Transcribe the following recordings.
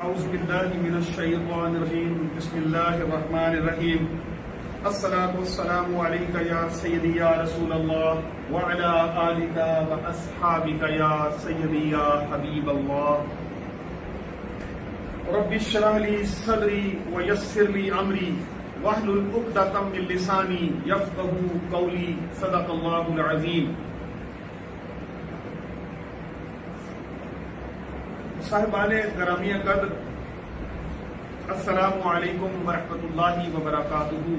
اعوذ باللہ من الشیطان الرجیم بسم اللہ الرحمن الرحیم الصلاة والسلام علیکہ یا سیدی یا رسول اللہ وعلی آلکہ و اصحابکہ یا سیدی یا حبیب اللہ رب اشرح لی صدری ویسر لی امری واحلل عقدۃ من لسانی یفقہوا قولی صدق اللہ العظیم۔ صاحبان گرامی قدر، السلام علیکم ورحمۃ اللہ وبرکاتہ۔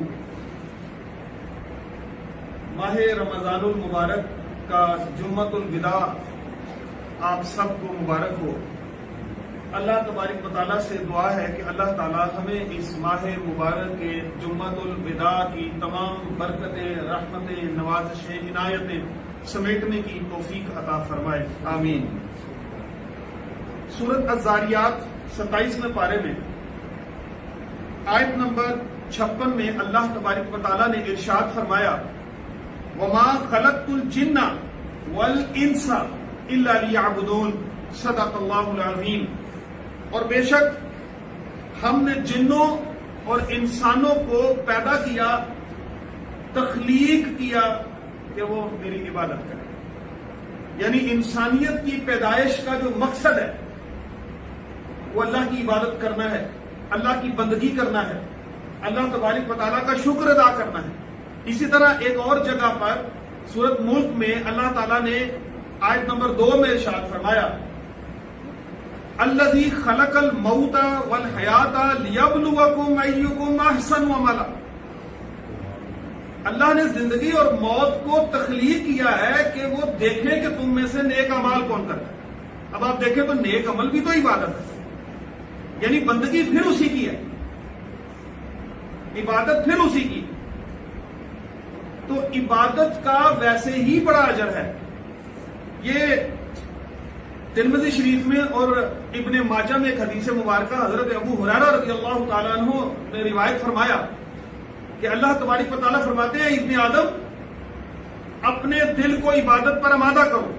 ماہ رمضان المبارک کا جمعۃ الوداع آپ سب کو مبارک ہو۔ اللہ تبارک و تعالیٰ سے دعا ہے کہ اللہ تعالیٰ ہمیں اس ماہ مبارک کے جمعۃ الوداع کی تمام برکتیں، رحمتیں، نوازشیں، عنایتیں سمیٹنے کی توفیق عطا فرمائے، آمین۔ سورۃ الذاریات 27ویں پارے میں آیت نمبر 56 میں اللہ تبارک و تعالیٰ نے ارشاد فرمایا، وَمَا خَلَقْتُ الْجِنَّ وَالْإِنسَ إِلَّا لِيَعْبُدُونَ صدق اللہ العظیم۔ اور بے شک ہم نے جنوں اور انسانوں کو پیدا کیا، تخلیق کیا کہ وہ میری عبادت کریں۔ یعنی انسانیت کی پیدائش کا جو مقصد ہے وہ اللہ کی عبادت کرنا ہے، اللہ کی بندگی کرنا ہے، اللہ تبارک و تعالیٰ کا شکر ادا کرنا ہے۔ اسی طرح ایک اور جگہ پر سورۃ ملک میں اللہ تعالیٰ نے آیت نمبر 2 میں ارشاد فرمایا، الذی خلق الموت والحیات لیبلوکم ایکم احسن عملا۔ اللہ نے زندگی اور موت کو تخلیق کیا ہے کہ وہ دیکھے کہ تم میں سے نیک اعمال کون کرتا ہے۔ اب آپ دیکھیں تو نیک عمل بھی تو عبادت ہے، یعنی بندگی پھر اسی کی ہے، عبادت پھر اسی کی، تو عبادت کا ویسے ہی بڑا اجر ہے۔ یہ ترمذی شریف میں اور ابن ماجہ میں ایک حدیث مبارکہ حضرت ابو ہریرہ رضی اللہ تعالیٰ عنہ نے روایت فرمایا کہ اللہ تبارک و تعالیٰ فرماتے ہیں، ابن آدم اپنے دل کو عبادت پر آمادہ کرو،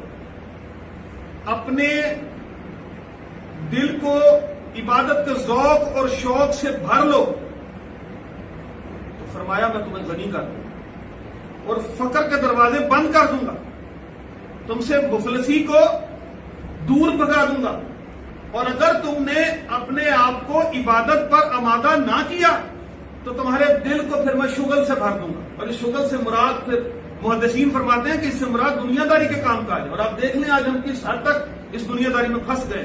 اپنے دل کو عبادت کے ذوق اور شوق سے بھر لو، تو فرمایا میں تمہیں غنی کر دوں گا اور فقر کے دروازے بند کر دوں گا، تم سے مفلسی کو دور بھگا دوں گا، اور اگر تم نے اپنے آپ کو عبادت پر آمادہ نہ کیا تو تمہارے دل کو پھر میں شغل سے بھر دوں گا۔ اور اس شغل سے مراد پھر محدثین فرماتے ہیں کہ اس سے مراد دنیا داری کے کام کاج ہے۔ اور آپ دیکھ لیں آج ہم کس حد تک اس دنیا داری میں پھنس گئے،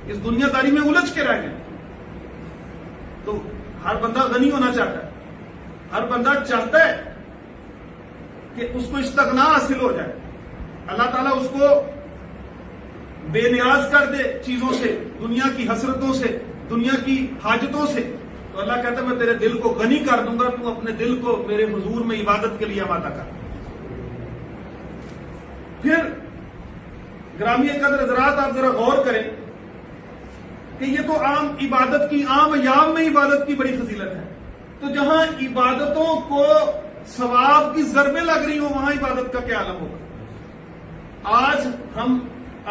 اس دنیا داری میں الجھ کے رہ گئے۔ تو ہر بندہ غنی ہونا چاہتا ہے، ہر بندہ چاہتا ہے کہ اس کو استغنا حاصل ہو جائے، اللہ تعالیٰ اس کو بے نیاز کر دے چیزوں سے، دنیا کی حسرتوں سے، دنیا کی حاجتوں سے۔ تو اللہ کہتا ہے میں تیرے دل کو غنی کر دوں گا، تو اپنے دل کو میرے حضور میں عبادت کے لیے آمادہ کر۔ پھر گرامی قدر حضرات، آپ ذرا غور کریں کہ یہ تو عام عبادت کی، عام ایام میں عبادت کی بڑی فضیلت ہے، تو جہاں عبادتوں کو ثواب کی ضربیں لگ رہی ہوں وہاں عبادت کا کیا عالم ہوگا۔ آج ہم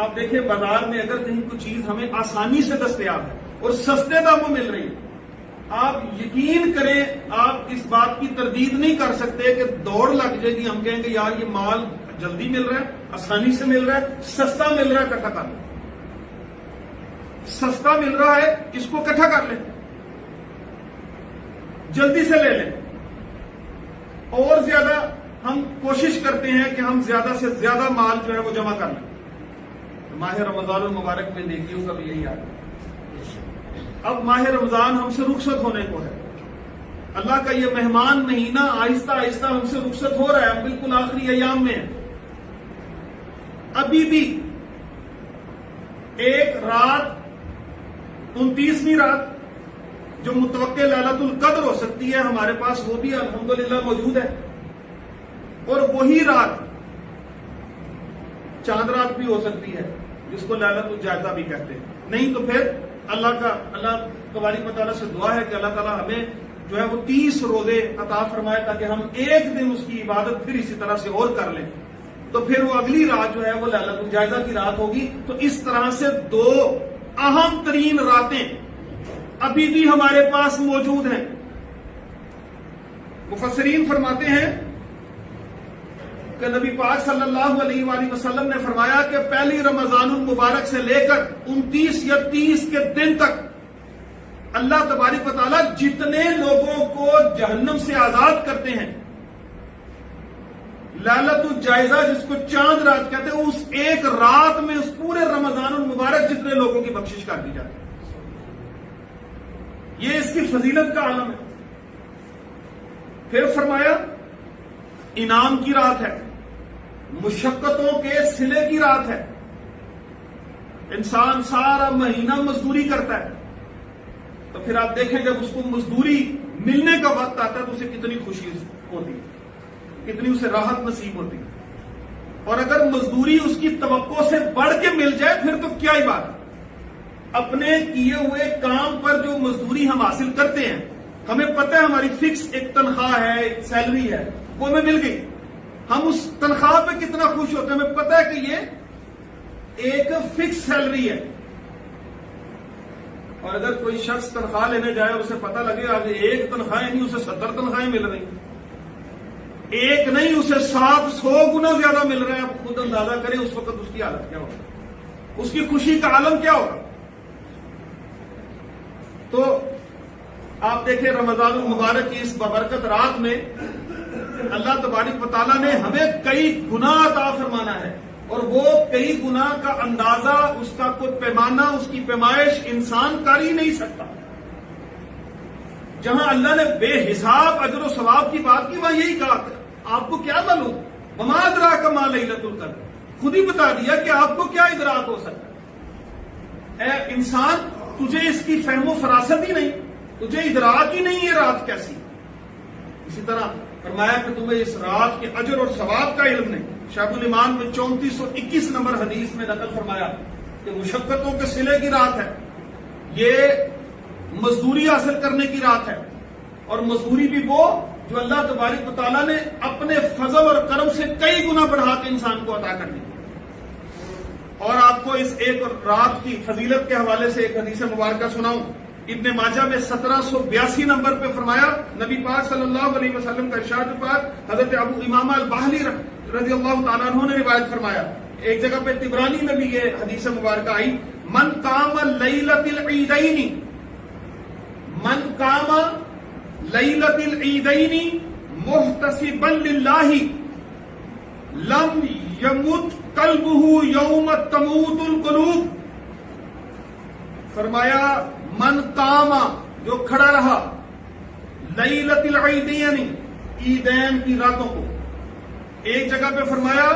آپ دیکھیں بازار میں اگر کہیں کوئی چیز ہمیں آسانی سے دستیاب ہے اور سستے داموں مل رہی ہے، آپ یقین کریں آپ اس بات کی تردید نہیں کر سکتے کہ دوڑ لگ جائے گی، ہم کہیں گے یار یہ مال جلدی مل رہا ہے، آسانی سے مل رہا ہے، سستا مل رہا ہے، اکٹھا کر لیں، سستا مل رہا ہے اس کو اکٹھا کر لیں، جلدی سے لے لیں۔ اور زیادہ ہم کوشش کرتے ہیں کہ ہم زیادہ سے زیادہ مال جو ہے وہ جمع کر لیں۔ ماہ رمضان المبارک میں نیکیوں کا بھی یہی حال ہے۔ اب ماہ رمضان ہم سے رخصت ہونے کو ہے، اللہ کا یہ مہمان مہینہ آہستہ آہستہ ہم سے رخصت ہو رہا ہے، ہم بالکل آخری ایام میں ہیں۔ ابھی بھی ایک رات، 29ویں رات جو متوقع لیلۃ القدر ہو سکتی ہے ہمارے پاس، وہ بھی الحمدللہ موجود ہے، اور وہی رات چاند رات بھی ہو سکتی ہے جس کو لیلۃ الجائزہ بھی کہتے ہیں۔ نہیں تو پھر اللہ تبارک و تعالیٰ سے دعا ہے کہ اللہ تعالیٰ ہمیں جو ہے وہ 30 روزے عطا فرمائے تاکہ ہم ایک دن اس کی عبادت پھر اسی طرح سے اور کر لیں، تو پھر وہ اگلی رات جو ہے وہ لیلۃ الجائزہ کی رات ہوگی۔ تو اس طرح سے 2 اہم ترین راتیں ابھی بھی ہمارے پاس موجود ہیں۔ مفسرین فرماتے ہیں کہ نبی پاک صلی اللہ علیہ وآلہ وسلم نے فرمایا کہ پہلی رمضان المبارک سے لے کر 29 یا 30 کے دن تک اللہ تبارک و تعالیٰ جتنے لوگوں کو جہنم سے آزاد کرتے ہیں، لیلۃ الجائزہ جس کو چاند رات کہتے ہیں، اس ایک رات میں اس پورے رمضان المبارک جتنے لوگوں کی بخشش کر دی جاتی ہے۔ یہ اس کی فضیلت کا عالم ہے۔ پھر فرمایا انعام کی رات ہے، مشقتوں کے صلے کی رات ہے۔ انسان سارا مہینہ مزدوری کرتا ہے، تو پھر آپ دیکھیں جب اس کو مزدوری ملنے کا وقت آتا ہے تو اسے کتنی خوشی ہوتی ہے، کتنی اسے راحت نصیب ہوتی ہے۔ اور اگر مزدوری اس کی توقع سے بڑھ کے مل جائے پھر تو کیا ہی بات ہے۔ اپنے کیے ہوئے کام پر جو مزدوری ہم حاصل کرتے ہیں، ہمیں پتہ ہے ہماری فکس ایک تنخواہ ہے، ایک سیلری ہے، وہ ہمیں مل گئی، ہم اس تنخواہ پہ کتنا خوش ہوتے ہیں۔ ہمیں پتہ ہے کہ یہ ایک فکس سیلری ہے، اور اگر کوئی شخص تنخواہ لینے جائے اسے پتہ لگے آگے ایک تنخواہ نہیں، اسے 70 تنخواہیں مل رہی، ایک نہیں اسے 700 گنا زیادہ مل رہے ہیں۔ آپ خود اندازہ کریں اس وقت اس کی حالت کیا ہوگا، اس کی خوشی کا عالم کیا ہوگا۔ تو آپ دیکھیں رمضان المبارک کی اس بابرکت رات میں اللہ تبارک و تعالیٰ نے ہمیں کئی گناہ عطا فرمانا ہے، اور وہ کئی گناہ کا اندازہ، اس کا کوئی پیمانہ، اس کی پیمائش انسان کر ہی نہیں سکتا۔ جہاں اللہ نے بے حساب اجر و ثواب کی بات کی وہاں یہی کہا کہ آپ کو کیا معلوم، وما ادراک ما لیلۃ القدر، خود ہی بتا دیا کہ آپ کو کیا ادراک ہو سکتا ہے۔ اے انسان، تجھے اس کی فہم و فراست ہی نہیں، تجھے ادراک ہی نہیں یہ رات کیسی۔ اسی طرح فرمایا کہ تمہیں اس رات کے اجر اور ثواب کا علم نہیں۔ شعب الایمان میں 3421 نمبر حدیث میں نقل فرمایا کہ مشقتوں کے صلے کی رات ہے، یہ مزدوری حاصل کرنے کی رات ہے، اور مزدوری بھی وہ جو اللہ تبارک و تعالیٰ نے اپنے فضل اور کرم سے کئی گنا بڑھا کے انسان کو عطا کر دی۔ اور آپ کو اس ایک رات کی فضیلت کے حوالے سے ایک حدیث مبارکہ سناؤں۔ ابن ماجہ میں 1782 نمبر پہ فرمایا، نبی پاک صلی اللہ علیہ وسلم کا ارشاد پاک حضرت ابو امامہ الباہلی رضی اللہ تعالیٰ عنہ نے روایت فرمایا، ایک جگہ پہ طبرانی میں بھی یہ حدیث مبارکہ آئی، من قام لیلۃ العیدین، من قام لیلۃ العیدین محتسبا للہ لم یمت قلبہ یوم تموت القلوب۔ فرمایا من قام، جو کھڑا رہا، لیلۃ العیدین، عیدین کی راتوں کو۔ ایک جگہ پہ فرمایا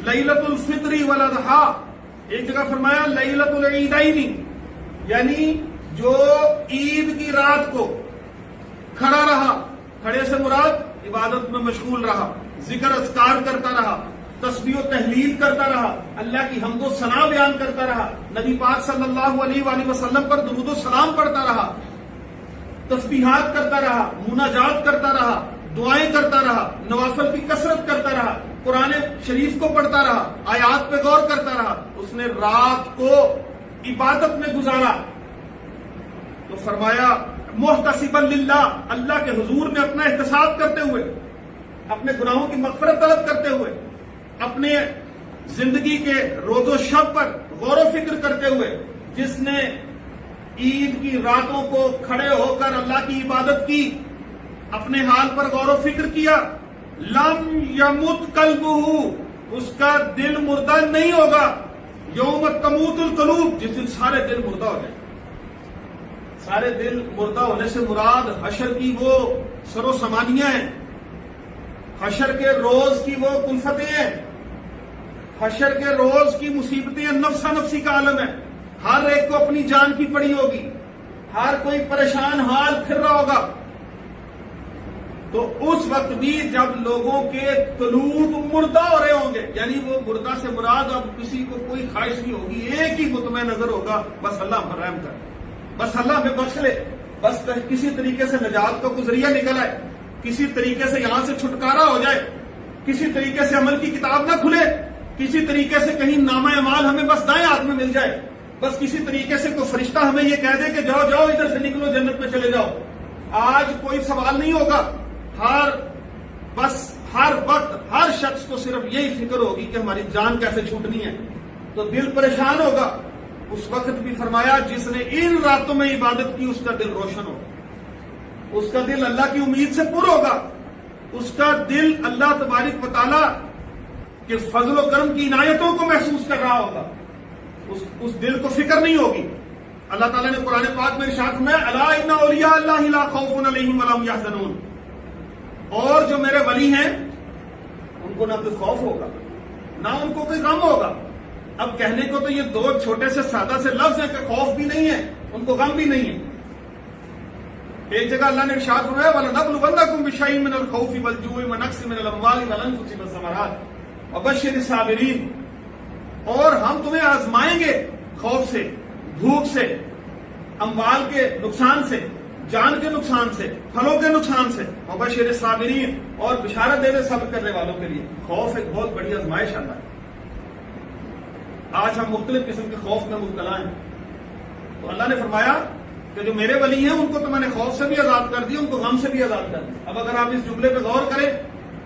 لیلۃ الفطر والاضحیٰ، ایک جگہ فرمایا لیلۃ العیدین، یعنی جو عید کی رات کو کھڑا رہا، کھڑے سے مراد عبادت میں مشغول رہا، ذکر اذکار کرتا رہا، تسبیح و تحلیل کرتا رہا، اللہ کی حمد و ثنا بیان کرتا رہا، نبی پاک صلی اللہ علیہ وآلہ وسلم پر درود و سلام پڑھتا رہا، تسبیحات کرتا رہا، مناجات کرتا رہا، دعائیں کرتا رہا، نوافل کی کثرت کرتا رہا، قرآن شریف کو پڑھتا رہا، آیات پہ غور کرتا رہا، اس نے رات کو عبادت میں گزارا، تو فرمایا محتسبا للہ، اللہ کے حضور میں اپنا احتساب کرتے ہوئے، اپنے گناہوں کی مغفرت طلب کرتے ہوئے، اپنے زندگی کے روز و شب پر غور و فکر کرتے ہوئے، جس نے عید کی راتوں کو کھڑے ہو کر اللہ کی عبادت کی، اپنے حال پر غور و فکر کیا، لم یمت قلبہ، اس کا دل مردہ نہیں ہوگا، یوم تموت القلوب، جس دن سارے دل مردہ ہو جائیں۔ سارے دل مردہ ہونے سے مراد حشر کی وہ سر و سمانیاں ہیں، حشر کے روز کی وہ کلفتیں ہیں، حشر کے روز کی مصیبتیں، نفسا نفسی کا عالم ہے، ہر ایک کو اپنی جان کی پڑی ہوگی، ہر کوئی پریشان حال پھر رہا ہوگا۔ تو اس وقت بھی جب لوگوں کے قلوب مردہ ہو رہے ہوں گے، یعنی وہ مردہ سے مراد اب کسی کو کوئی خواہش نہیں ہوگی، ایک ہی مطمئن نظر ہوگا، بس اللہ پر رحم کر، بس اللہ ہمیں بخش لے، بس کسی طریقے سے نجات کا کوئی ذریعہ نکل آئے، کسی طریقے سے یہاں سے چھٹکارا ہو جائے، کسی طریقے سے عمل کی کتاب نہ کھلے، کسی طریقے سے کہیں نامہ اعمال ہمیں بس دائیں ہاتھ میں مل جائے، بس کسی طریقے سے کوئی فرشتہ ہمیں یہ کہہ دے کہ جاؤ جاؤ ادھر سے نکلو جنت میں چلے جاؤ. آج کوئی سوال نہیں ہوگا. ہر وقت ہر شخص کو صرف یہی فکر ہوگی کہ ہماری جان کیسے چھوٹنی ہے. تو دل پریشان ہوگا. اس وقت بھی فرمایا جس نے ان راتوں میں عبادت کی اس کا دل روشن ہوگا, اس کا دل اللہ کی امید سے پر ہوگا, اس کا دل اللہ تبارک و تعالیٰ کے فضل و کرم کی عنایتوں کو محسوس کر رہا ہوگا. اس دل کو فکر نہیں ہوگی. اللہ تعالیٰ نے قرآن پاک میں ارشاد فرمایا الا ان اولیاء اللہ لا خوف علیہم ولا هم یحزنون, اور جو میرے ولی ہیں ان کو نہ کوئی خوف ہوگا نہ ان کو کوئی غم ہوگا. اب کہنے کو تو یہ دو چھوٹے سے سادہ سے لفظ ہیں کہ خوف بھی نہیں ہے ان کو غم بھی نہیں ہے. ایک جگہ اللہ نے ارشاد فرمایا وَلَنَبْلُوَنَّكُمْ بِشَيْءٍ مِّنَ الْخَوْفِ وَالْجُوعِ وَنَقْصٍ مِّنَ الْأَمْوَالِ وَالْأَنفُسِ وَالثَّمَرَاتِ وَبَشِّرِ الصَّابِرِينَ, اور ہم تمہیں آزمائیں گے خوف سے, بھوک سے, اموال کے نقصان سے, جان کے نقصان سے, پھلوں کے نقصان سے. وَبَشِّرِ الصَّابِرِينَ, اور بشارت دے دے صبر کرنے والوں کے لیے. خوف ایک بہت بڑی آزمائش اللہ ہے. آج ہم مختلف قسم کے خوف میں مبتلا ہیں. تو اللہ نے فرمایا کہ جو میرے ولی ہیں ان کو تو میں نے خوف سے بھی آزاد کر دیا, ان کو غم سے بھی آزاد کر دیا. اب اگر آپ اس جملے پہ غور کریں,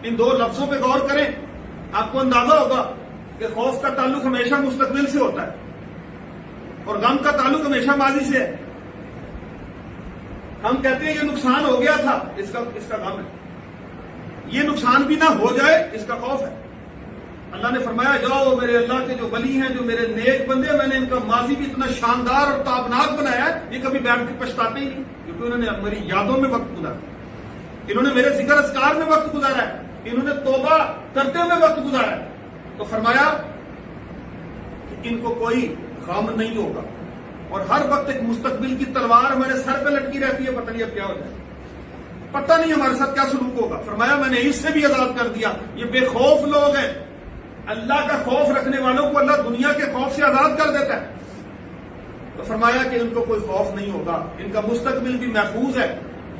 ان دو لفظوں پہ غور کریں, آپ کو اندازہ ہوگا کہ خوف کا تعلق ہمیشہ مستقبل سے ہوتا ہے اور غم کا تعلق ہمیشہ ماضی سے ہے. ہم کہتے ہیں یہ نقصان ہو گیا تھا, اس کا غم ہے. یہ نقصان بھی نہ ہو جائے اس کا خوف ہے. اللہ نے فرمایا جاؤ میرے اللہ کے جو ولی ہیں, جو میرے نیک بندے ہیں, میں نے ان کا ماضی بھی اتنا شاندار اور تابناک بنایا ہے یہ کبھی بیٹھ کے پچھتاتے ہی نہیں, کیونکہ انہوں نے میری یادوں میں وقت گزارا, انہوں نے میرے ذکر اذکار میں وقت گزارا ہے, انہوں نے توبہ کرتے ہوئے وقت گزارا ہے. تو فرمایا کہ ان کو کوئی غم نہیں ہوگا, اور ہر وقت ایک مستقبل کی تلوار ہمارے سر پہ لٹکی رہتی ہے, پتہ نہیں اب کیا ہو جائے, پتہ نہیں ہمارے ساتھ کیا سلوک ہوگا. فرمایا میں نے اس سے بھی آزاد کر دیا. یہ بے خوف لوگ ہیں, اللہ کا خوف رکھنے والوں کو اللہ دنیا کے خوف سے آزاد کر دیتا ہے. تو فرمایا کہ ان کو کوئی خوف نہیں ہوگا, ان کا مستقبل بھی محفوظ ہے.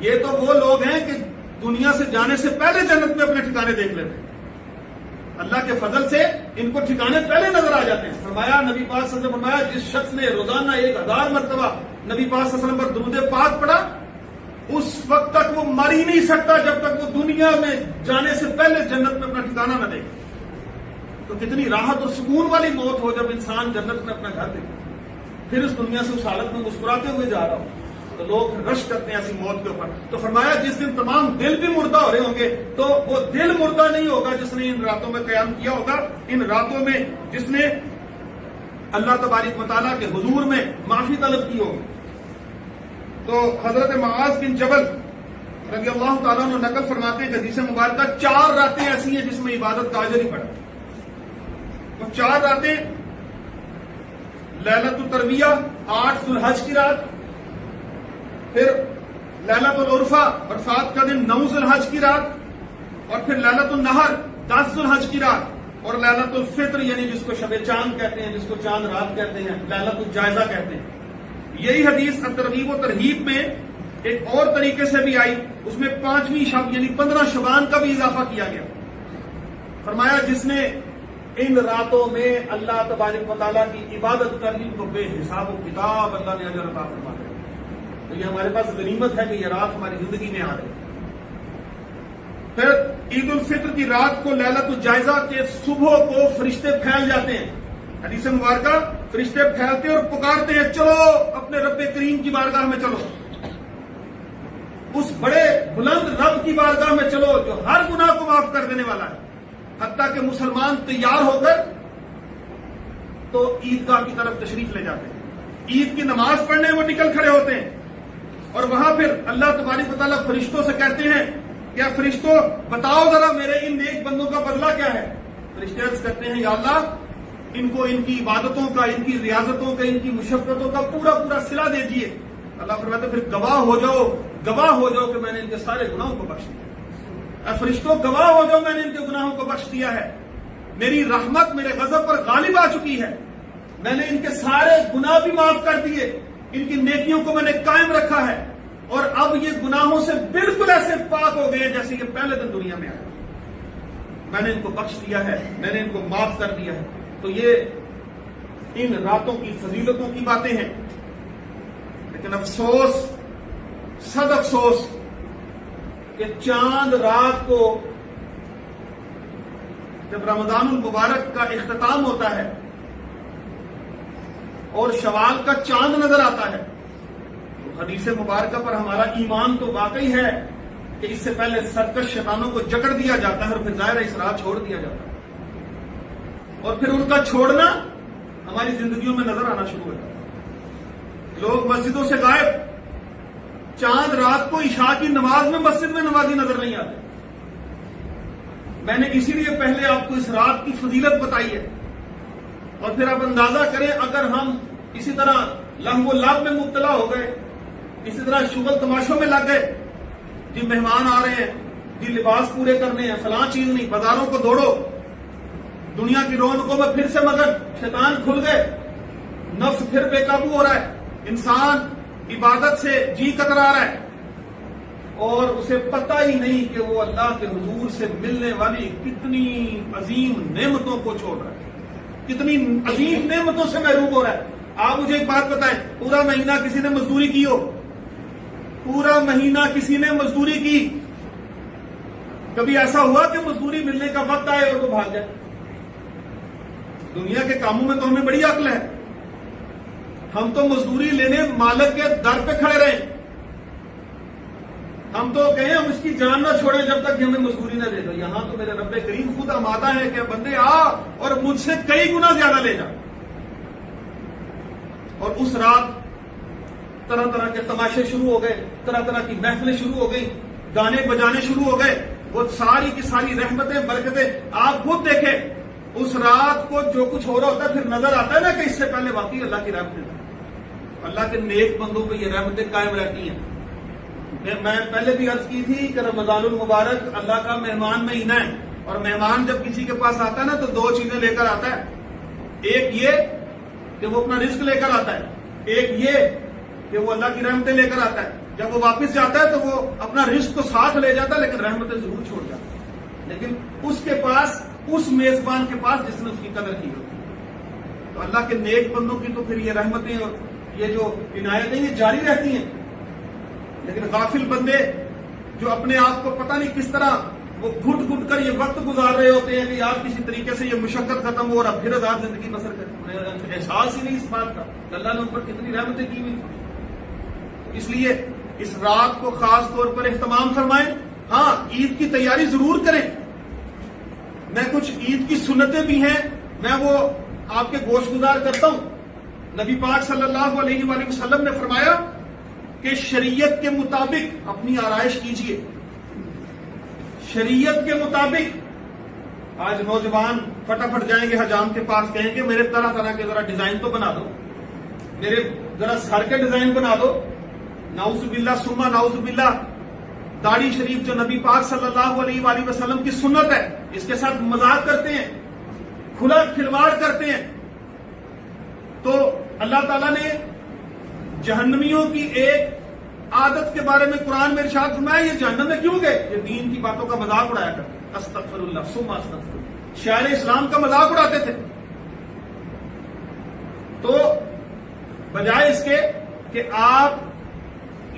یہ تو وہ لوگ ہیں کہ دنیا سے جانے سے پہلے جنت میں اپنے ٹھکانے دیکھ لیتے ہیں. اللہ کے فضل سے ان کو ٹھکانے پہلے نظر آ جاتے ہیں. فرمایا نبی پاک صلی اللہ علیہ وسلم فرمایا جس شخص نے روزانہ 1000 مرتبہ نبی پاک صلی اللہ علیہ وسلم پر درود پاک پڑھا, اس وقت تک وہ مر ہی نہیں سکتا جب تک وہ دنیا میں جانے سے پہلے جنت میں اپنا ٹھکانہ نہ دیکھے. تو کتنی راحت اور سکون والی موت ہو جب انسان جنت میں اپنا گھر دیکھے, پھر اس دنیا سے اس حالت میں مسکراتے ہوئے جا رہا ہو. تو لوگ رش کرتے ہیں ایسی موت کے اوپر. تو فرمایا جس دن تمام دل بھی مردہ ہو رہے ہوں گے تو وہ دل مردہ نہیں ہوگا جس نے ان راتوں میں قیام کیا ہوگا, ان راتوں میں جس نے اللہ تبارک و تعالیٰ کے حضور میں معافی طلب کی ہوگی. تو حضرت معاذ بن جبل رضی اللہ تعالیٰ عنہ نقل فرماتے ہیں کہ حدیث مبارکہ 4 راتیں ایسی ہیں جس میں عبادت کا اجر ہی پڑا. وہ 4 راتیں لیلۃ الترویہ 8 ذو الحج کی رات, پھر لیلۃ العرفہ عرفات کا دن 9 ذو الحج کی رات, اور پھر لیلۃ النہر 10 ذو الحج کی رات, اور لیلۃ الفطر یعنی جس کو شب چاند کہتے ہیں, جس کو چاند رات کہتے ہیں, لیلۃ الجائزہ کہتے ہیں. یہی حدیث ترغیب و ترہیب میں ایک اور طریقے سے بھی آئی, اس میں 5ویں شب یعنی 15 شعبان کا بھی اضافہ کیا گیا. فرمایا جس نے ان راتوں میں اللہ تبارک و تعالیٰ کی عبادت کر لی تو بے حساب و کتاب اللہ نے اجر عطا فرما دیا. تو یہ ہمارے پاس غنیمت ہے کہ یہ رات ہماری زندگی میں آ رہی. پھر عید الفطر کی رات کو لیلۃ الجائزہ کے صبح کو فرشتے پھیل جاتے ہیں. حدیث مبارکہ فرشتے پھیلتے اور پکارتے ہیں چلو اپنے رب کریم کی بارگاہ میں چلو, اس بڑے بلند رب کی بارگاہ میں چلو جو ہر گناہ کو معاف کر دینے والا ہے. حتیٰ کہ مسلمان تیار ہو کر تو عیدگاہ کی طرف تشریف لے جاتے ہیں, عید کی نماز پڑھنے وہ نکل کھڑے ہوتے ہیں, اور وہاں پھر اللہ تبارک و تعالیٰ فرشتوں سے کہتے ہیں کیا فرشتوں بتاؤ ذرا میرے ان نیک بندوں کا بدلہ کیا ہے. فرشتے عرض کرتے ہیں یا اللہ ان کو ان کی عبادتوں کا, ان کی ریاضتوں کا, ان کی مشقتوں کا پورا پورا صلہ دیجیے. اللہ فرماتے پھر گواہ ہو جاؤ کہ میں نے ان کے سارے گناہوں کو بخش دیا. فرشتوں گواہ ہو جاؤ میں نے ان کے گناہوں کو بخش دیا ہے, میری رحمت میرے غضب پر غالب آ چکی ہے, میں نے ان کے سارے گناہ بھی معاف کر دیے, ان کی نیکیوں کو میں نے قائم رکھا ہے, اور اب یہ گناہوں سے بالکل ایسے پاک ہو گئے جیسے کہ پہلے دن دنیا میں آئے. میں نے ان کو بخش دیا ہے, میں نے ان کو معاف کر دیا ہے. تو یہ ان راتوں کی فضیلتوں کی باتیں ہیں، لیکن افسوس، صد افسوس کہ چاند رات کو جب رمضان المبارک کا اختتام ہوتا ہے اور شوال کا چاند نظر آتا ہے تو حدیث مبارکہ پر ہمارا ایمان تو واقعی ہے کہ اس سے پہلے سرکش شیطانوں کو جکڑ دیا جاتا ہے اور پھر ظاہر اس رات چھوڑ دیا جاتا ہے، اور پھر ان کا چھوڑنا ہماری زندگیوں میں نظر آنا شروع ہو جاتا ہے۔ لوگ مسجدوں سے غائب، چاند رات کو عشاء کی نماز میں مسجد میں نمازی نظر نہیں آتے۔ میں نے اسی لیے پہلے آپ کو اس رات کی فضیلت بتائی ہے، اور پھر آپ اندازہ کریں اگر ہم اسی طرح لہو و لعب میں مبتلا ہو گئے، اسی طرح شغل تماشوں میں لگ گئے، جی مہمان آ رہے ہیں، جی لباس پورے کرنے ہیں، فلاں چیز نہیں، بازاروں کو دوڑو، دنیا کی رونقوں میں پھر سے مگن، شیطان کھل گئے، نفس پھر بے قابو ہو رہا ہے، انسان عبادت سے جی کترا رہا ہے اور اسے پتہ ہی نہیں کہ وہ اللہ کے حضور سے ملنے والی کتنی عظیم نعمتوں کو چھوڑ رہا ہے، کتنی عظیم نعمتوں سے محروم ہو رہا ہے۔ آپ مجھے ایک بات بتائیں، پورا مہینہ کسی نے مزدوری کی ہو، پورا مہینہ کسی نے مزدوری کی، کبھی ایسا ہوا کہ مزدوری ملنے کا وقت آئے اور وہ بھاگ جائے؟ دنیا کے کاموں میں تو ہمیں بڑی عقل ہے، ہم تو مزدوری لینے مالک کے در پہ کھڑے رہے، ہم تو کہیں ہم اس کی جان نہ چھوڑیں جب تک کہ ہمیں مزدوری نہ دے دو۔ یہاں تو میرے رب کریم خود آمادہ ہے کہ بندے آ اور مجھ سے کئی گنا زیادہ لے جا۔ اور اس رات طرح طرح کے تماشے شروع ہو گئے، طرح طرح کی محفلیں شروع ہو گئی، گانے بجانے شروع ہو گئے، وہ ساری کی ساری رحمتیں برکتیں آپ خود دیکھیں۔ اس رات کو جو کچھ ہو رہا ہوتا ہے پھر نظر آتا ہے نا کہ اس سے پہلے واقعی اللہ کی رحمتیں تھیں، اللہ کے نیک بندوں پہ یہ رحمتیں قائم رہتی ہیں۔ میں پہلے بھی عرض کی تھی کہ رمضان المبارک اللہ کا مہمان مہینہ ہے، اور مہمان جب کسی کے پاس آتا ہے نا تو دو چیزیں لے کر آتا ہے، ایک یہ کہ وہ اپنا رزق لے کر آتا ہے، ایک یہ کہ وہ اللہ کی رحمتیں لے کر آتا ہے۔ جب وہ واپس جاتا ہے تو وہ اپنا رزق کو ساتھ لے جاتا ہے لیکن رحمتیں ضرور چھوڑ جاتا ہے، لیکن اس کے پاس، اس میزبان کے پاس جس نے اس کی قدر کی ہوتی ہے۔ تو اللہ کے نیک بندوں کی تو پھر یہ رحمتیں اور یہ جو عنایتیں یہ جاری رہتی ہیں، لیکن غافل بندے جو اپنے آپ کو پتہ نہیں کس طرح وہ گھٹ گھٹ کر یہ وقت گزار رہے ہوتے ہیں کہ یار کسی طریقے سے یہ مشقت ختم ہو اور پھر آزاد زندگی بسر کریں، انہیں احساس ہی نہیں اس بات کا کہ اللہ نے ان پر کتنی رحمتیں کی ہوئی۔ اس لیے اس رات کو خاص طور پر اہتمام فرمائیں۔ ہاں، عید کی تیاری ضرور کریں، میں کچھ عید کی سنتیں بھی ہیں میں وہ آپ کے گوش گزار کرتا ہوں۔ نبی پاک صلی اللہ علیہ وآلہ وسلم نے فرمایا کہ شریعت کے مطابق اپنی آرائش کیجیے، شریعت کے مطابق۔ آج نوجوان فٹافٹ جائیں گے حجام کے پاس، کہیں گے میرے طرح طرح کے ذرا ڈیزائن تو بنا دو، میرے ذرا سر کے ڈیزائن بنا دو، نعوذ باللہ ثم نعوذ باللہ۔ داڑھی شریف جو نبی پاک صلی اللہ علیہ وآلہ وسلم کی سنت ہے، اس کے ساتھ مذاق کرتے ہیں، کھلا کھلواڑ کرتے ہیں، تو اللہ تعالیٰ نے جہنمیوں کی ایک عادت کے بارے میں قرآن میں ارشاد فرمایا، یہ جہنم میں کیوں گئے؟ یہ دین کی باتوں کا مذاق اڑایا کرتے، استغفر اللہ ثم استغفر اللہ، شاعر اسلام کا مذاق اڑاتے تھے۔ تو بجائے اس کے کہ آپ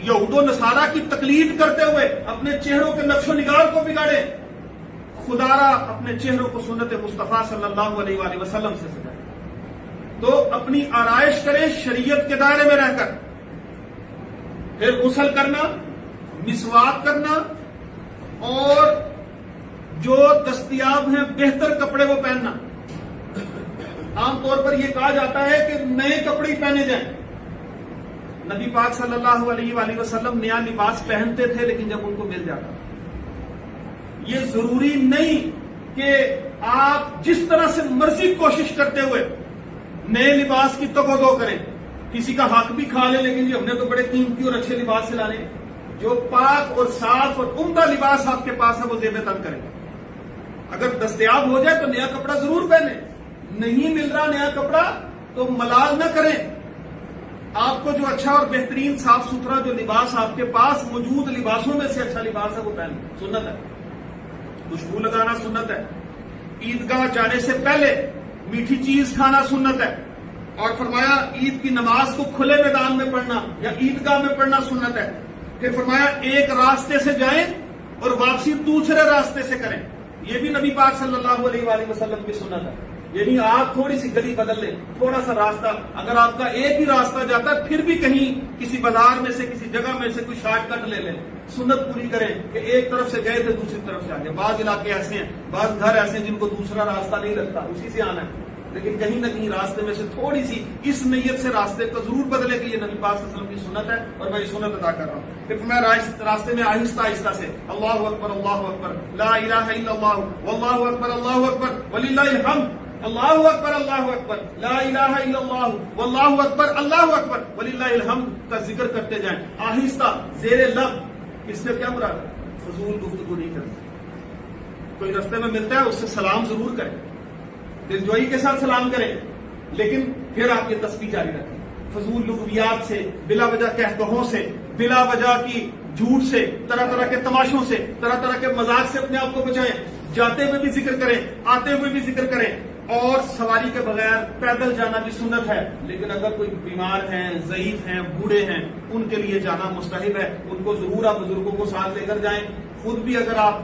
یہود و نصارہ کی تقلید کرتے ہوئے اپنے چہروں کے نقش و نگار کو بگاڑیں، خدا را اپنے چہروں کو سنت مصطفیٰ صلی اللہ علیہ وآلہ وسلم سے سجائیں۔ تو اپنی آرائش کریں شریعت کے دائرے میں رہ کر، پھر غسل کرنا، مسواک کرنا، اور جو دستیاب ہیں بہتر کپڑے وہ پہننا۔ عام طور پر یہ کہا جاتا ہے کہ نئے کپڑے پہنے جائیں، نبی پاک صلی اللہ علیہ وآلہ وسلم نیا لباس پہنتے تھے لیکن جب ان کو مل جاتا، یہ ضروری نہیں کہ آپ جس طرح سے مرضی کوشش کرتے ہوئے نئے لباس کی تگودو کریں، کسی کا حق بھی کھا لیں لیکن ہم نے تو بڑے قیمتی اور اچھے لباس سے لانے۔ جو پاک اور صاف اور عمدہ لباس آپ کے پاس ہے وہ زیب تن کریں، اگر دستیاب ہو جائے تو نیا کپڑا ضرور پہنیں، نہیں مل رہا نیا کپڑا تو ملال نہ کریں، آپ کو جو اچھا اور بہترین صاف ستھرا جو لباس آپ کے پاس موجود لباسوں میں سے اچھا لباس ہے وہ پہنیں، سنت ہے۔ خوشبو لگانا سنت ہے، عیدگاہ جانے سے پہلے میٹھی چیز کھانا سنت ہے، اور فرمایا عید کی نماز کو کھلے میدان میں پڑھنا یا عیدگاہ میں پڑھنا سنت ہے. پھر فرمایا ایک راستے سے جائیں اور واپسی دوسرے راستے سے کریں. یہ بھی نبی پاک صلی اللہ علیہ وآلہ وسلم کی سنت ہے. یعنی آپ تھوڑی سی گلی بدل لیں, تھوڑا سا راستہ, اگر آپ کا ایک ہی راستہ جاتا ہے پھر بھی کہیں کسی بازار میں سے کسی جگہ میں سے کوئی شارٹ کٹ لے لیں, سنت پوری کریں کہ ایک طرف سے گئے تھے دوسری طرف سے آگے. بعض علاقے ایسے ہیں, بعض گھر ایسے ہیں جن کو دوسرا راستہ نہیں لگتا, اسی سے آنا ہے, لیکن کہیں نہ کہیں راستے میں سے تھوڑی سی اس نیت سے راستے کو ضرور بدلے کہ یہ نبی پاک صلی اللہ علیہ وسلم کی سنت ہے اور میں یہ سنت ادا کر رہا ہوں. پھر میں راستے میں آہستہ آہستہ سے اللہ اکبر لا الہ الا اللہ واللہ اکبر وللہ الحمد, اللہ اکبر لا الہ الا اللہ واللہ اکبر وللہ الحمد کا ذکر کرتے جائیں آہستہ زیر لب. اس سے کیا مراد ہے؟ فضول گفتگو نہیں کرتے. کوئی راستے میں ملتا ہے اس سے سلام ضرور کریں, دلجوئی کے ساتھ سلام کریں, لیکن پھر آپ یہ تسبیح جاری رکھیں. فضول لغویات سے, بلا وجہ کہکہوں سے, بلا وجہ کی جھوٹ سے, طرح طرح کے تماشوں سے, طرح طرح کے مذاق سے اپنے آپ کو بچائیں. جاتے ہوئے بھی ذکر کریں, آتے ہوئے بھی ذکر کریں. اور سواری کے بغیر پیدل جانا بھی سنت ہے, لیکن اگر کوئی بیمار ہیں, ضعیف ہیں, بوڑھے ہیں, ان کے لیے جانا مستحب ہے. ان کو ضرور آپ بزرگوں کو ساتھ لے کر جائیں. خود بھی اگر آپ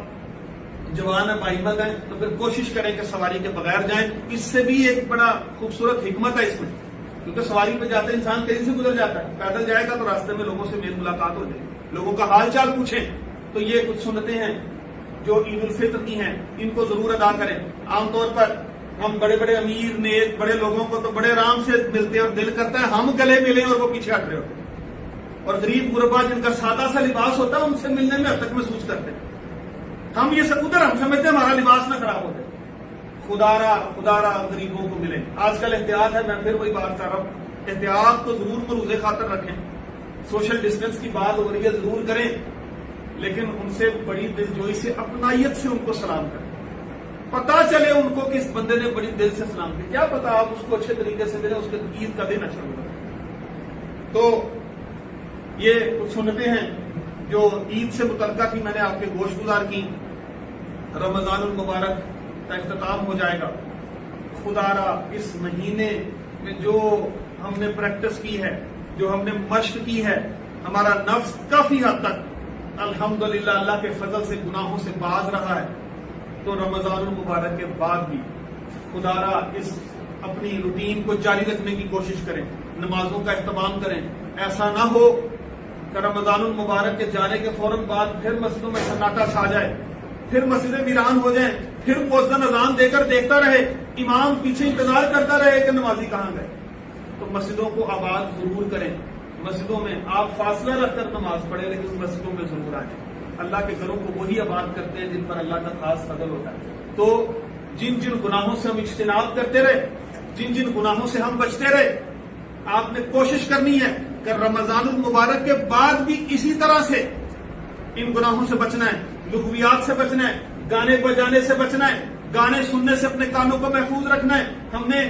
جوان ہیں, باہمت ہیں, تو پھر کوشش کریں کہ سواری کے بغیر جائیں. اس سے بھی ایک بڑا خوبصورت حکمت ہے اس میں, کیونکہ سواری پہ جاتے انسان تیزی سے گزر جاتا ہے. پیدل جائے گا تو راستے میں لوگوں سے میل ملاقات ہو جائے گی, لوگوں کا حال چال پوچھیں. تو یہ کچھ سنتیں ہیں جو عید الفطر کی ہیں, ان کو ضرور ادا کریں. عام طور پر ہم بڑے بڑے امیر نیک بڑے لوگوں کو تو بڑے آرام سے ملتے ہیں اور دل کرتا ہے ہم گلے ملیں اور وہ پیچھے ہٹ رہے ہوتے ہیں, اور غریب غربا جن کا سادہ سا لباس ہوتا ہے ان سے ملنے میں حد تک محسوس کرتے ہیں. ہم یہ سب ادھر ہم سمجھتے ہیں ہمارا لباس نہ خراب ہو جائے. خدا را غریبوں کو ملے. آج کل احتیاط ہے, میں پھر وہی بات کر رہا ہوں, احتیاط کو ضرور مروزے خاطر رکھیں. سوشل ڈسٹینس کی بات ہو رہی ہے ضرور کریں, لیکن ان سے بڑی دلجوئی سے اپنائیت سے ان کو سلام کریں. پتا چلے ان کو کہ اس بندے نے بڑی دل سے سلام کیا, کیا پتا آپ اس کو اچھے طریقے سے ملے, اس کے عید کا دن اچھا ہوگا. تو یہ کچھ سنتیں ہیں جو عید سے متعلقہ تھی, میں نے آپ کے گوش گزار کی. رمضان المبارک کا اختتام ہو جائے گا. خدا را اس مہینے میں جو ہم نے پریکٹس کی ہے, جو ہم نے مشق کی ہے, ہمارا نفس کافی حد تک الحمدللہ اللہ کے فضل سے گناہوں سے باز رہا ہے. تو رمضان المبارک کے بعد بھی خدا را اس اپنی روٹین کو جاری رکھنے کی کوشش کریں, نمازوں کا اہتمام کریں. ایسا نہ ہو کہ رمضان المبارک کے جانے کے فوراً بعد پھر مسجدوں میں سناٹا چھا جائے, پھر مسجدیں ویران ہو جائیں, پھر مؤذن اذان دے کر دیکھتا رہے, امام پیچھے انتظار کرتا رہے کہ نمازی کہاں گئے. تو مسجدوں کو آباد ضرور کریں. مسجدوں میں آپ فاصلہ رکھ کر نماز پڑھیں, لیکن مسجدوں میں ضرور آئیں. اللہ کے گھروں کو وہی آباد کرتے ہیں جن پر اللہ کا خاص فضل ہوتا ہے. تو جن جن گناہوں سے ہم اجتناب کرتے رہے, جن جن گناہوں سے ہم بچتے رہے, آپ نے کوشش کرنی ہے کہ رمضان المبارک کے بعد بھی اسی طرح سے ان گناہوں سے بچنا ہے. لغویات سے بچنا ہے, گانے بجانے سے بچنا ہے, گانے سننے سے اپنے کانوں کو محفوظ رکھنا ہے. ہم نے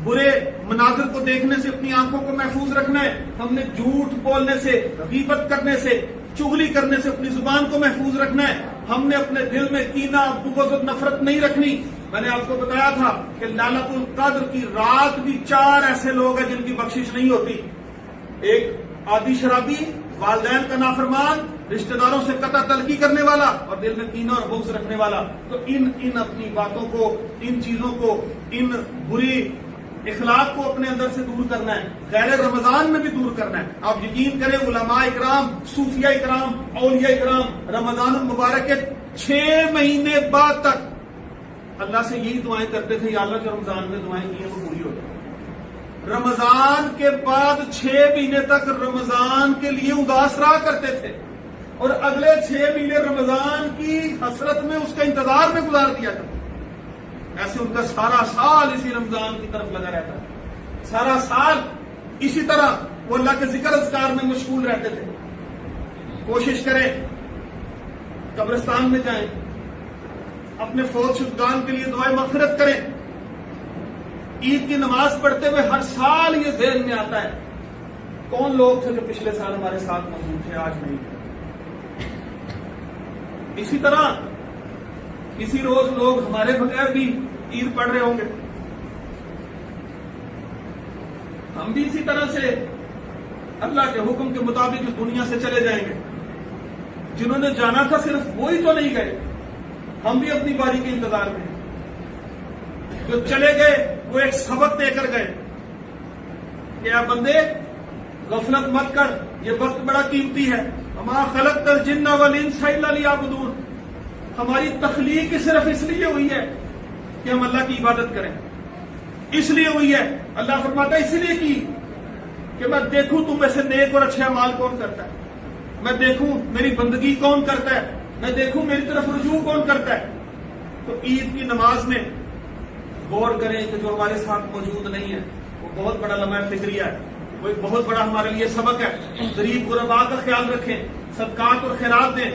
برے مناظر کو دیکھنے سے اپنی آنکھوں کو محفوظ رکھنا ہے. ہم نے جھوٹ بولنے سے, غیبت کرنے سے, چغلی کرنے سے اپنی زبان کو محفوظ رکھنا ہے. ہم نے اپنے دل میں کینہ, بغض اور نفرت نہیں رکھنی. میں نے آپ کو بتایا تھا کہ لالت القدر کی رات بھی 4 ایسے لوگ ہیں جن کی بخشش نہیں ہوتی. ایک عادی شرابی, والدین کا نافرمان, رشتہ داروں سے قطع تلقی کرنے والا اور دل میں کینہ اور بغض رکھنے والا. تو ان اپنی باتوں کو, ان چیزوں کو, ان بری اخلاق کو اپنے اندر سے دور کرنا ہے. غیر رمضان میں بھی دور کرنا ہے. آپ یقین کریں علماء اکرام, صوفیاء اکرام, اولیاء اکرام رمضان المبارک کے 6 مہینے بعد تک اللہ سے یہی دعائیں کرتے تھے, یا اللہ جو رمضان میں دعائیں کی ہیں وہ پوری ہو جائیں. رمضان کے بعد 6 مہینے تک رمضان کے لیے اداس رہا کرتے تھے, اور اگلے 6 مہینے رمضان کی حسرت میں اس کا انتظار میں گزار دیا کرتے. ایسے ان کا سارا سال اسی رمضان کی طرف لگا رہتا ہے. سارا سال اسی طرح وہ اللہ کے ذکر اذکار میں مشغول رہتے تھے. کوشش کریں قبرستان میں جائیں, اپنے فوت شدگان کے لیے دعائیں مغفرت کریں. عید کی نماز پڑھتے ہوئے ہر سال یہ ذہن میں آتا ہے کون لوگ تھے جو پچھلے سال ہمارے ساتھ موجود تھے, آج نہیں. اسی طرح کسی روز لوگ ہمارے بغیر بھی عید پڑھ رہے ہوں گے. ہم بھی اسی طرح سے اللہ کے حکم کے مطابق اس دنیا سے چلے جائیں گے. جنہوں نے جانا تھا صرف وہی تو نہیں گئے، ہم بھی اپنی باری کے انتظار میں ہیں. جو چلے گئے وہ ایک سبق دے کر گئے کہ اے بندے غفلت مت کر، یہ وقت بڑا قیمتی ہے. وما خلقت الجن والانس الا لیعبدون. ہماری تخلیق صرف اس لیے ہوئی ہے کہ ہم اللہ کی عبادت کریں، اس لیے ہوئی ہے. اللہ فرماتا ہے اس لیے کی کہ میں دیکھوں تم میں سے نیک اور اچھے اعمال کون کرتا ہے، میں دیکھوں میری بندگی کون کرتا ہے، میں دیکھوں میری طرف رجوع کون کرتا ہے. تو عید کی نماز میں غور کریں کہ جو ہمارے ساتھ موجود نہیں ہے وہ بہت بڑا لمحہ فکریہ ہے، وہ ایک بہت بڑا ہمارے لیے سبق ہے. غریب غرباء کا خیال رکھیں، صدقات اور خیرات دیں.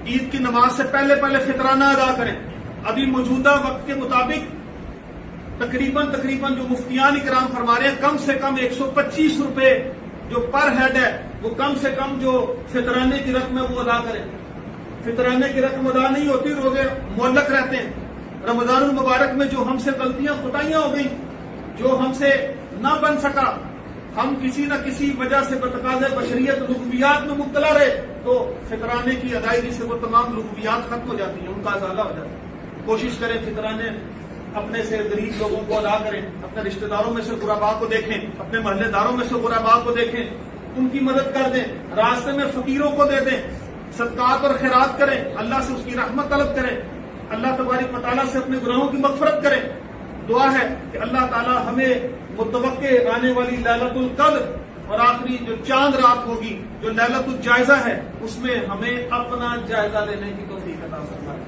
عید کی نماز سے پہلے فطرانہ ادا کریں. ابھی موجودہ وقت کے مطابق تقریباً جو مفتیان اکرام فرما رہے ہیں کم سے کم 125 روپے جو پر ہیڈ ہے وہ کم سے کم جو فطرانے کی رقم ہے وہ ادا کریں. فطرانے کی رقم ادا نہیں ہوتی، روزے معلق رہتے ہیں. رمضان المبارک میں جو ہم سے غلطیاں خطائیاں ہو گئی، جو ہم سے نہ بن سکا، ہم کسی نہ کسی وجہ سے بتقاضۂ بشریت لغویات میں مبتلا رہے، تو فطرانے کی ادائیگی سے وہ تمام لغویات ختم ہو جاتی ہیں، ان کا ازالہ ہو جاتا ہے. کوشش کریں فطرانے اپنے سے غریب لوگوں کو ادا کریں، اپنے رشتہ داروں میں سے غرباء کو دیکھیں، اپنے محلے داروں میں سے غرباء کو دیکھیں، ان کی مدد کر دیں، راستے میں فقیروں کو دے دیں، صدقات اور خیرات کریں، اللہ سے اس کی رحمت طلب کریں، اللہ تبارک و تعالیٰ سے اپنے گناہوں کی مغفرت کریں. دعا ہے کہ اللہ تعالیٰ ہمیں متوقع آنے والی لیلۃ القدر اور آخری جو چاند رات ہوگی جو لیلۃ الجائزہ ہے اس میں ہمیں اپنا جائزہ لینے کی توفیق عطا فرمائے.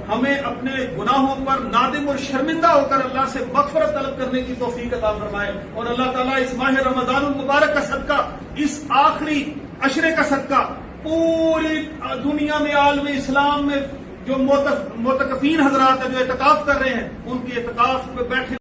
ہمیں اپنے گناہوں پر نادم اور شرمندہ ہو کر اللہ سے مغفرت طلب کرنے کی توفیق عطا فرمائے. اور اللہ تعالیٰ اس ماہ رمضان المبارک کا صدقہ، اس آخری عشرے کا صدقہ پوری دنیا میں عالم اسلام میں جو معتکفین حضرات ہیں جو اعتکاف کر رہے ہیں ان کے اعتکاف پہ بیٹھے